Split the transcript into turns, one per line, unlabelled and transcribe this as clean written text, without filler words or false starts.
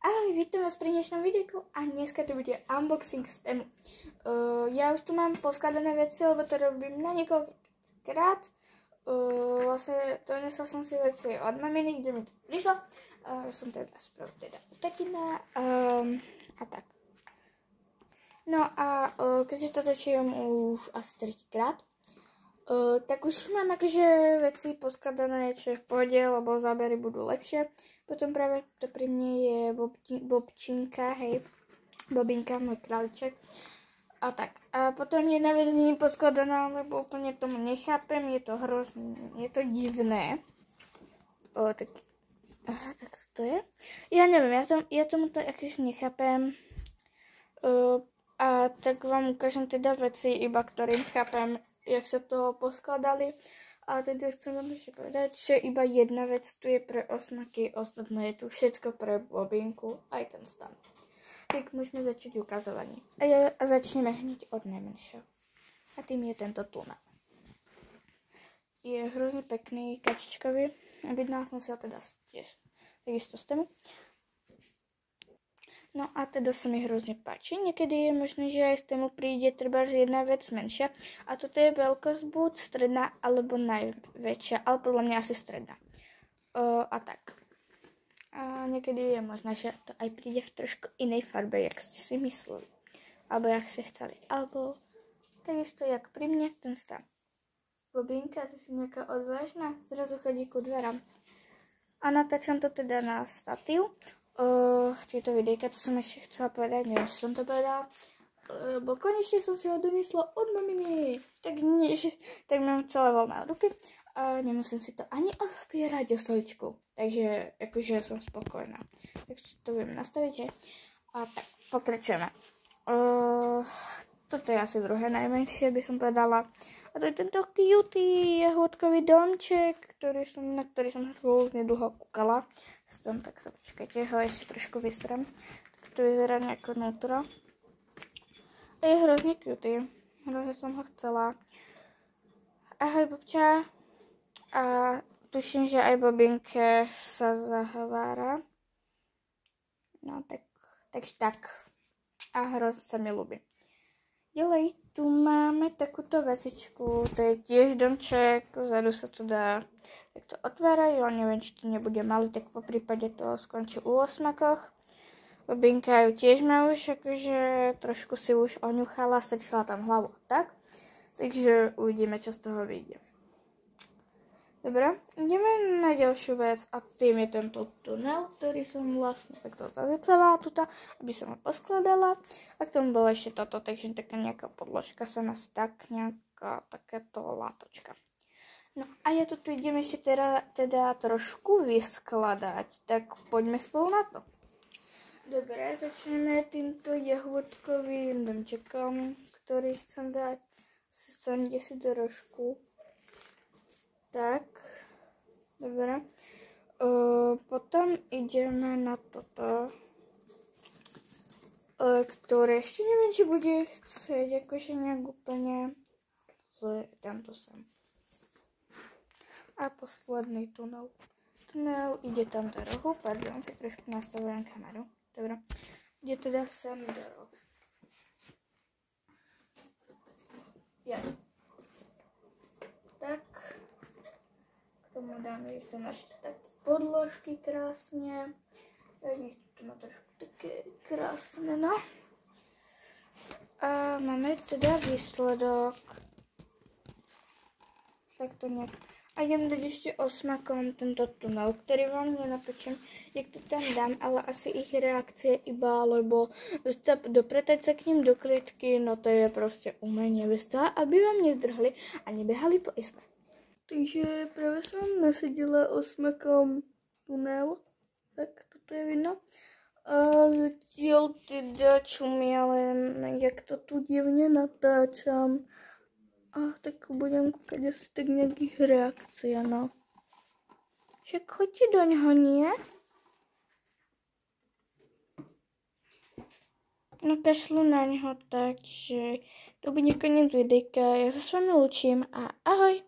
Ahoj, vítam vás pri dnešnom videjku a dneska to bude unboxing z Temu. Ja už tu mám poskladané veci, lebo to robím na niekoľkokrát. Vlastne donesla som si veci od maminy, kde mi to prišlo. Som teda teda u tatina a tak. No a keďže to točím už asi tretíkrát, tak už mám akože veci poskladané, čo je v pohode, lebo zábery budú lepšie. Potom práve to pri mne je Bobčinka, hej, Bobinka, môj králiček. A tak. A potom jedna vec nie je poskladaná, lebo úplne tomu nechápem, je to hrozné, je to divné. Tak, aha, tak to je. Ja neviem, ja tomu to akože nechápem. A tak vám ukážem teda veci, iba ktorým chápem, jak sa to poskladali. A teda chcem vám ešte povedať, že iba jedna vec tu je pre osmaky, ostatné je tu všetko pre Bobinku, aj ten stan. Tak môžeme začať ukazovanie. A začneme hneď od najmenšieho. A tým je tento tunel. Je hrozne pekný, kačičkový. Objednala som si ho teda tiež takisto z Temu. No a teda sa mi hrozne páči. Niekedy je možné, že aj z Temu príde treba jedna vec menšia. A toto je veľkosť buď stredná alebo najväčšia. Ale podľa mňa asi stredná. A tak. A niekedy je možné, že to aj príde v trošku inej farbe, jak ste si mysleli. Alebo jak ste chceli. Alebo takisto jak pri mne ten stan. Bobinka, ty si nejaká odvážna? Zrazu chodí ku dverám. A natáčam to teda na statív. Tieto videjka, to som ešte chcela povedať, neviem, či som to povedala, bo konečne som si ho donesla od maminy, tak mám celé voľné ruky a nemusím si to ani odpierať o stoličku, takže akože som spokojná, tak si to budem nastaviť, hej. A tak, pokračujeme. Toto je asi druhé najmenšie, by som povedala. A to je tento cutie jahodkový domček, na ktorý som rôzne dlho kúkala. Tak sa počkajte, ho ešte trošku vystrem. Tak to vyzerá nejako vnútro. A je hrozne cutie. Hrozne som ho chcela. Ahoj, Bobča. A tuším, že aj Bobinke sa zahovára. No takže tak. A hrozne sa mi ľúbi. Ďalej, tu máme takúto vecičku, to je tiež domček, vzadu sa to dá takto otvárať, ale neviem, či to nebude malý, tak po prípade to skončí u osmakoch. Bobinka ju tiež má už, akože trošku si už oňuchala, strčila tam hlavu, tak? Takže uvidíme, čo z toho vyjde. Dobre, ideme na ďalšiu vec a tým je tento tunel, ktorý som vlastne takto zazipsovala tuto, aby som ho poskladala. A k tomu bolo ešte toto, takže taká nejaká podložka sa nás tak nejaká takéto látočka. No a ja to tu idem ešte teda trošku vyskladať, tak poďme spolu na to. Dobre, začneme týmto jahodkovým domčekom, ktorý chcem dať sem si do rožku. Tak, dobre. Potom ideme na toto, ktoré ešte neviem, či bude chcieť akože nejak úplne dám to sem. A posledný tunel. Tunel ide tam do rohu, pardon, si trošku nastavujem kameru. Dobre, ide teda sem do rohu. Ja. Tak. Tomu dáme sem ešte tak podložky krásne. Nech to má trošku také krásne, no. A máme teda výsledok. Tak to nejak. A idem dať ešte osmakom tento tunel, ktorý vám nenatočím, jak to tam dám, ale asi ich reakcie iba, lebo dopretať sa k ním do klietky, no to je proste umenie, viete, aby vám nezdrhli a nebehali po izbe. Takže práve som nasadila osmakom tunel, tak toto je vidno. A zatiaľ teda čumí, ale jak to tu divne natáčam. A tak budem kúkať asi tak nejakých reakcií, no. Však choďte do ňoho, nie? No kašľu na ňoho, takže to bude koniec videjka. Ja sa s vami lúčim a ahoj!